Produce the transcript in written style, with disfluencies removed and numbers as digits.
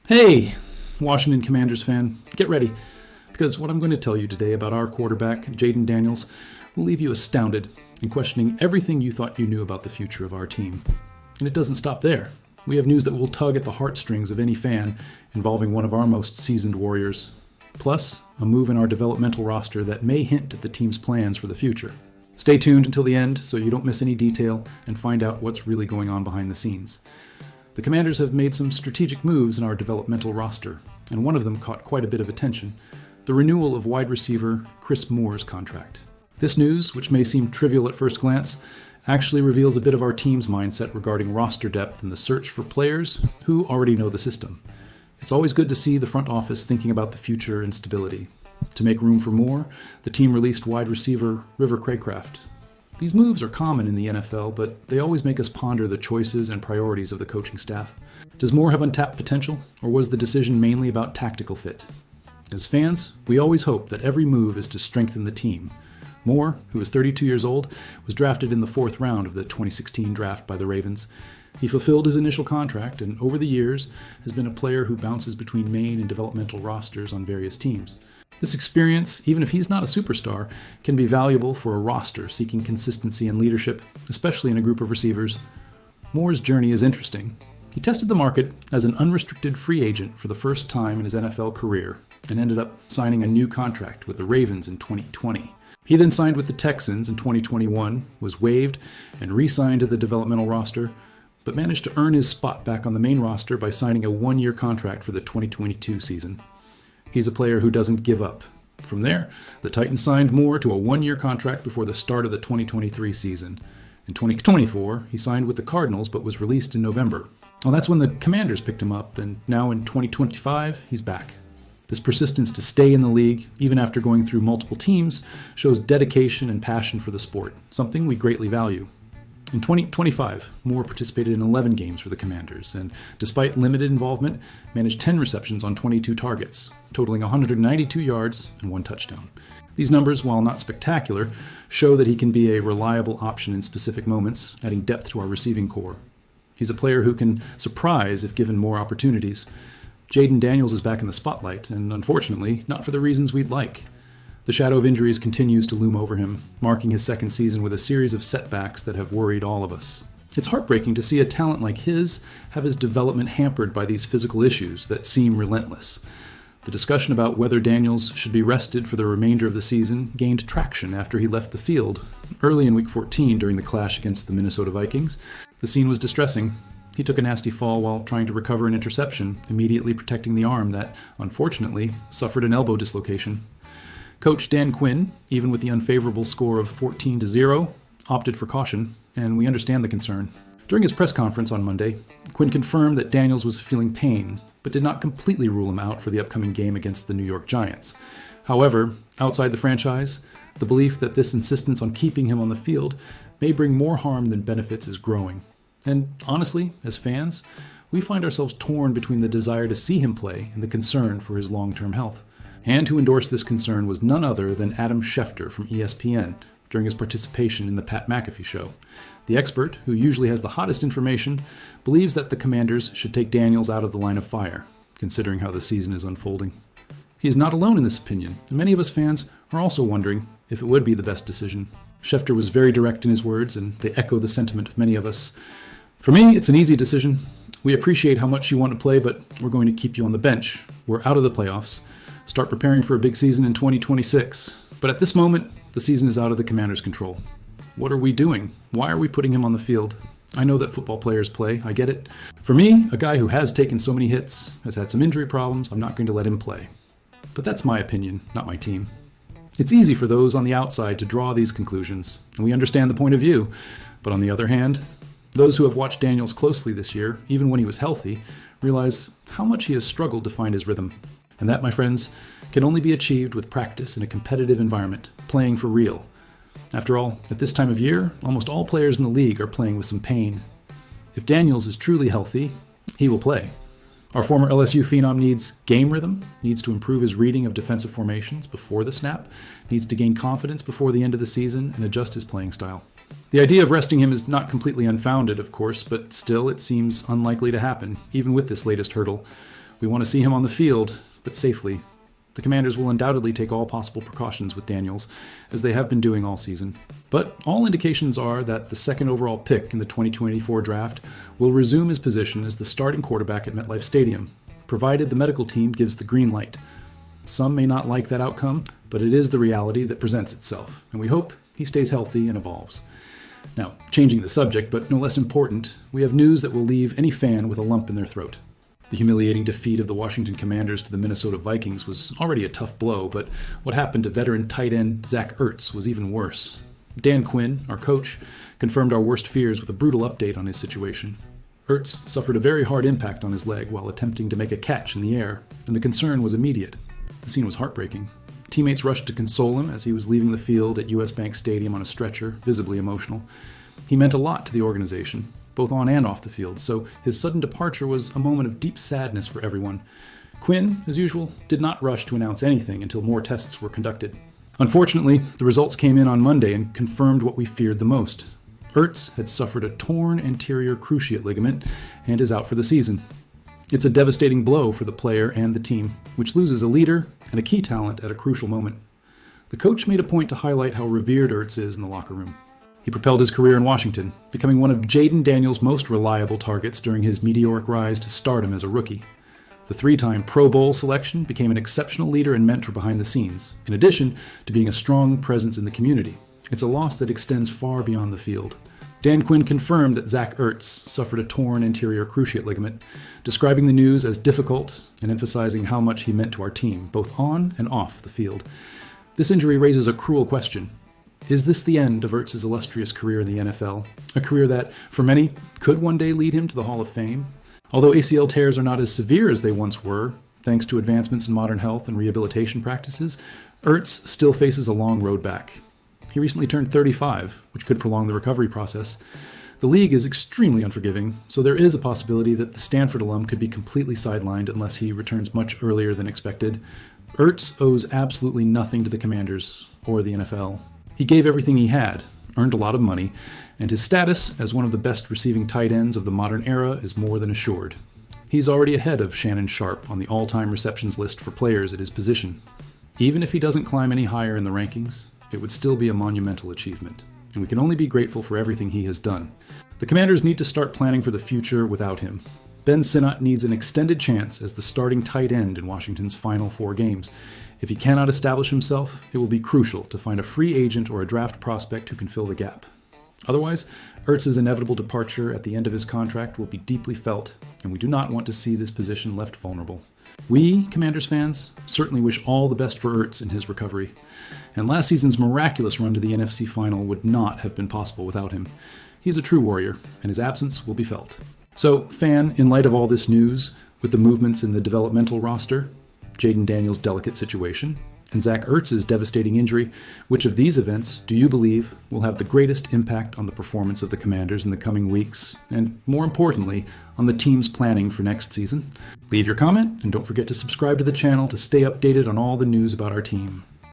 Hey, Washington Commanders fan, get ready, because what I'm going to tell you today about our quarterback, Jayden Daniels, will leave you astounded and questioning everything you thought you knew about the future of our team. And it doesn't stop there. We have news that will tug at the heartstrings of any fan involving one of our most seasoned warriors. Plus, a move in our developmental roster that may hint at the team's plans for the future. Stay tuned until the end so you don't miss any detail and find out what's really going on behind the scenes. The Commanders have made some strategic moves in our developmental roster, and one of them caught quite a bit of attention: the renewal of wide receiver Chris Moore's contract. This news, which may seem trivial at first glance, actually reveals a bit of our team's mindset regarding roster depth and the search for players who already know the system. It's always good to see the front office thinking about the future and stability. To make room for Moore, the team released wide receiver River Cracraft. These moves are common in the NFL, but they always make us ponder the choices and priorities of the coaching staff. Does Moore have untapped potential, or was the decision mainly about tactical fit? As fans, we always hope that every move is to strengthen the team. Moore, who is 32 years old, was drafted in the 4th round of the 2016 draft by the Ravens. He fulfilled his initial contract and over the years has been a player who bounces between main and developmental rosters on various teams. This experience, even if he's not a superstar, can be valuable for a roster seeking consistency and leadership, especially in a group of receivers. Moore's journey is interesting. He tested the market as an unrestricted free agent for the first time in his NFL career and ended up signing a new contract with the Ravens in 2020. He then signed with the Texans in 2021, was waived, and re-signed to the developmental roster, but managed to earn his spot back on the main roster by signing a 1-year contract for the 2022 season. He's a player who doesn't give up. From there, the Titans signed Moore to a 1-year contract before the start of the 2023 season. In 2024, he signed with the Cardinals but was released in November. Well, that's when the Commanders picked him up, and now in 2025, he's back. This persistence to stay in the league, even after going through multiple teams, shows dedication and passion for the sport, something we greatly value. In 2025, Moore participated in 11 games for the Commanders, and despite limited involvement, managed 10 receptions on 22 targets, totaling 192 yards and 1 touchdown. These numbers, while not spectacular, show that he can be a reliable option in specific moments, adding depth to our receiving core. He's a player who can surprise if given more opportunities. Jayden Daniels is back in the spotlight, and unfortunately, not for the reasons we'd like. The shadow of injuries continues to loom over him, marking his second season with a series of setbacks that have worried all of us. It's heartbreaking to see a talent like his have his development hampered by these physical issues that seem relentless. The discussion about whether Daniels should be rested for the remainder of the season gained traction after he left the field early in Week 14 during the clash against the Minnesota Vikings. The scene was distressing. He took a nasty fall while trying to recover an interception, immediately protecting the arm that, unfortunately, suffered an elbow dislocation. Coach Dan Quinn, even with the unfavorable score of 14-0, opted for caution, and we understand the concern. During his press conference on Monday, Quinn confirmed that Daniels was feeling pain, but did not completely rule him out for the upcoming game against the New York Giants. However, outside the franchise, the belief that this insistence on keeping him on the field may bring more harm than benefits is growing. And honestly, as fans, we find ourselves torn between the desire to see him play and the concern for his long-term health. And who endorsed this concern was none other than Adam Schefter from ESPN during his participation in the Pat McAfee show. The expert, who usually has the hottest information, believes that the Commanders should take Daniels out of the line of fire, considering how the season is unfolding. He is not alone in this opinion, and many of us fans are also wondering if it would be the best decision. Schefter was very direct in his words, and they echo the sentiment of many of us. For me, it's an easy decision. We appreciate how much you want to play, but we're going to keep you on the bench. We're out of the playoffs. Start preparing for a big season in 2026. But at this moment, the season is out of the Commanders' control. What are we doing? Why are we putting him on the field? I know that football players play, I get it. For me, a guy who has taken so many hits, has had some injury problems, I'm not going to let him play. But that's my opinion, not my team. It's easy for those on the outside to draw these conclusions, and we understand the point of view. But on the other hand, those who have watched Daniels closely this year, even when he was healthy, realize how much he has struggled to find his rhythm. And that, my friends, can only be achieved with practice in a competitive environment, playing for real. After all, at this time of year, almost all players in the league are playing with some pain. If Daniels is truly healthy, he will play. Our former LSU phenom needs game rhythm, needs to improve his reading of defensive formations before the snap, needs to gain confidence before the end of the season, and adjust his playing style. The idea of resting him is not completely unfounded, of course, but still it seems unlikely to happen, even with this latest hurdle. We want to see him on the field, but safely. The Commanders will undoubtedly take all possible precautions with Daniels, as they have been doing all season. But all indications are that the second overall pick in the 2024 draft will resume his position as the starting quarterback at MetLife Stadium, provided the medical team gives the green light. Some may not like that outcome, but it is the reality that presents itself, and we hope he stays healthy and evolves. Now, changing the subject, but no less important, we have news that will leave any fan with a lump in their throat. The humiliating defeat of the Washington Commanders to the Minnesota Vikings was already a tough blow, but what happened to veteran tight end Zach Ertz was even worse. Dan Quinn, our coach, confirmed our worst fears with a brutal update on his situation. Ertz suffered a very hard impact on his leg while attempting to make a catch in the air, and the concern was immediate. The scene was heartbreaking. Teammates rushed to console him as he was leaving the field at US Bank Stadium on a stretcher, visibly emotional. He meant a lot to the organization, both on and off the field, so his sudden departure was a moment of deep sadness for everyone. Quinn, as usual, did not rush to announce anything until more tests were conducted. Unfortunately, the results came in on Monday and confirmed what we feared the most. Ertz had suffered a torn anterior cruciate ligament and is out for the season. It's a devastating blow for the player and the team, which loses a leader and a key talent at a crucial moment. The coach made a point to highlight how revered Ertz is in the locker room. He propelled his career in Washington, becoming one of Jayden Daniels' most reliable targets during his meteoric rise to stardom as a rookie. The three-time Pro Bowl selection became an exceptional leader and mentor behind the scenes, in addition to being a strong presence in the community. It's a loss that extends far beyond the field. Dan Quinn confirmed that Zach Ertz suffered a torn anterior cruciate ligament, describing the news as difficult and emphasizing how much he meant to our team, both on and off the field. This injury raises a cruel question. Is this the end of Ertz's illustrious career in the NFL? A career that, for many, could one day lead him to the Hall of Fame? Although ACL tears are not as severe as they once were, thanks to advancements in modern health and rehabilitation practices, Ertz still faces a long road back. He recently turned 35, which could prolong the recovery process. The league is extremely unforgiving, so there is a possibility that the Stanford alum could be completely sidelined unless he returns much earlier than expected. Ertz owes absolutely nothing to the Commanders or the NFL. He gave everything he had, earned a lot of money, and his status as one of the best receiving tight ends of the modern era is more than assured. He's already ahead of Shannon Sharpe on the all-time receptions list for players at his position. Even if he doesn't climb any higher in the rankings, it would still be a monumental achievement, and we can only be grateful for everything he has done. The Commanders need to start planning for the future without him. Ben Sinnott needs an extended chance as the starting tight end in Washington's final 4 games. If he cannot establish himself, it will be crucial to find a free agent or a draft prospect who can fill the gap. Otherwise, Ertz's inevitable departure at the end of his contract will be deeply felt, and we do not want to see this position left vulnerable. We, Commanders fans, certainly wish all the best for Ertz in his recovery. And last season's miraculous run to the NFC Final would not have been possible without him. He's a true warrior, and his absence will be felt. So, fan, in light of all this news, with the movements in the developmental roster, Jayden Daniels' delicate situation, and Zach Ertz's devastating injury, which of these events do you believe will have the greatest impact on the performance of the Commanders in the coming weeks, and more importantly, on the team's planning for next season? Leave your comment, and don't forget to subscribe to the channel to stay updated on all the news about our team.